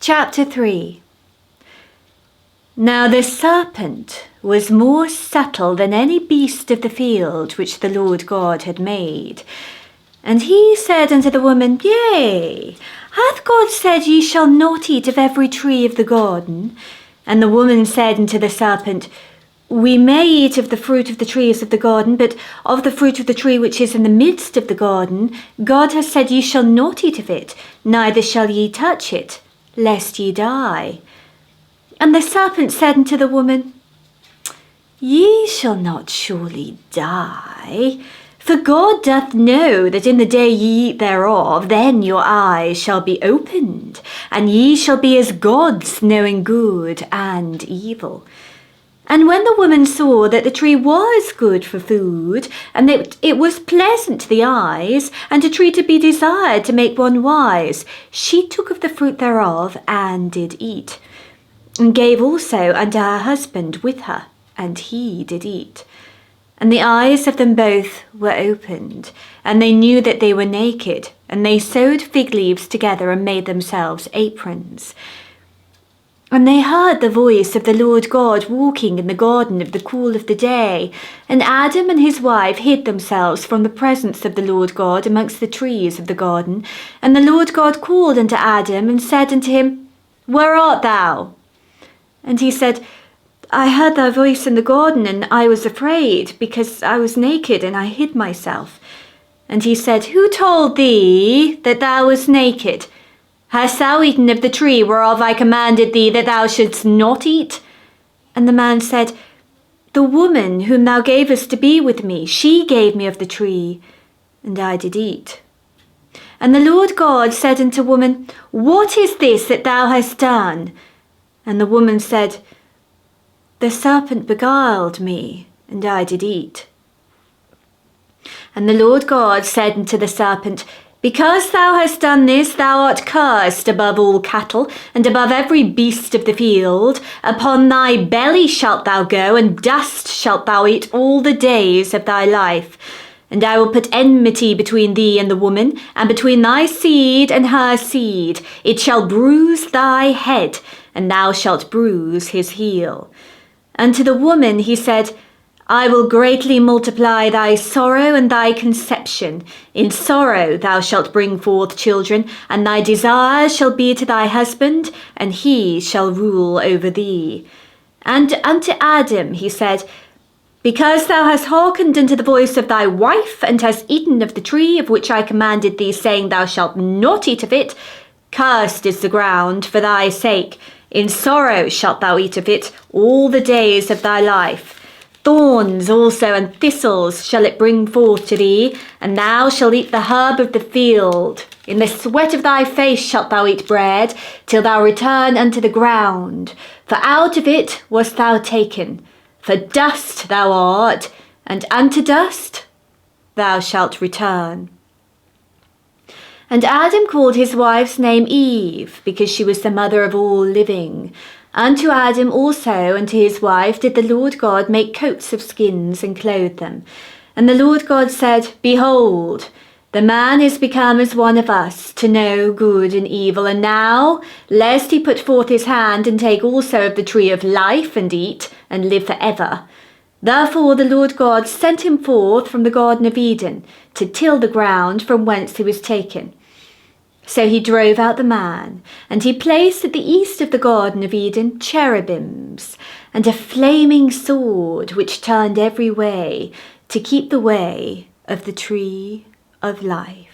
Chapter 3. Now the serpent was more subtle than any beast of the field which the Lord God had made. And he said unto the woman, Yea, hath God said, Ye shall not eat of every tree of the garden? And the woman said unto the serpent, We may eat of the fruit of the trees of the garden, but of the fruit of the tree which is in the midst of the garden, God hath said, Ye shall not eat of it, neither shall ye touch it, lest ye die. And the serpent said unto the woman, Ye shall not surely die. For God doth know that in the day ye eat thereof, then your eyes shall be opened, and ye shall be as gods, knowing good and evil. And when the woman saw that the tree was good for food, and that it was pleasant to the eyes, and a tree to be desired to make one wise, she took of the fruit thereof, and did eat, and gave also unto her husband with her, and he did eat. And the eyes of them both were opened, and they knew that they were naked, and they sewed fig leaves together, and made themselves aprons. And they heard the voice of the Lord God walking in the garden of the cool of the day. And Adam and his wife hid themselves from the presence of the Lord God amongst the trees of the garden. And the Lord God called unto Adam, and said unto him, Where art thou? And he said, I heard thy voice in the garden, and I was afraid, because I was naked, and I hid myself. And he said, Who told thee that thou wast naked? Hast thou eaten of the tree whereof I commanded thee that thou shouldst not eat? And the man said, The woman whom thou gavest to be with me, she gave me of the tree, and I did eat. And the Lord God said unto woman, What is this that thou hast done? And the woman said, The serpent beguiled me, and I did eat. And the Lord God said unto the serpent, Because thou hast done this, thou art cursed above all cattle, and above every beast of the field. Upon thy belly shalt thou go, and dust shalt thou eat all the days of thy life. And I will put enmity between thee and the woman, and between thy seed and her seed. It shall bruise thy head, and thou shalt bruise his heel. And to the woman he said, I will greatly multiply thy sorrow and thy conception. In sorrow thou shalt bring forth children, and thy desire shall be to thy husband, and he shall rule over thee. And unto Adam he said, Because thou hast hearkened unto the voice of thy wife, and hast eaten of the tree of which I commanded thee, saying, Thou shalt not eat of it, cursed is the ground for thy sake. In sorrow shalt thou eat of it all the days of thy life. Thorns also and thistles shall it bring forth to thee, and thou shalt eat the herb of the field. In the sweat of thy face shalt thou eat bread, till thou return unto the ground. For out of it wast thou taken. For dust thou art, and unto dust thou shalt return. And Adam called his wife's name Eve, because she was the mother of all living. Unto Adam also and to his wife did the Lord God make coats of skins, and clothe them. And the Lord God said, Behold, the man is become as one of us, to know good and evil. And now, lest he put forth his hand, and take also of the tree of life, and eat, and live for ever. Therefore the Lord God sent him forth from the Garden of Eden, to till the ground from whence he was taken. So he drove out the man, and he placed at the east of the Garden of Eden cherubims, and a flaming sword which turned every way, to keep the way of the tree of life.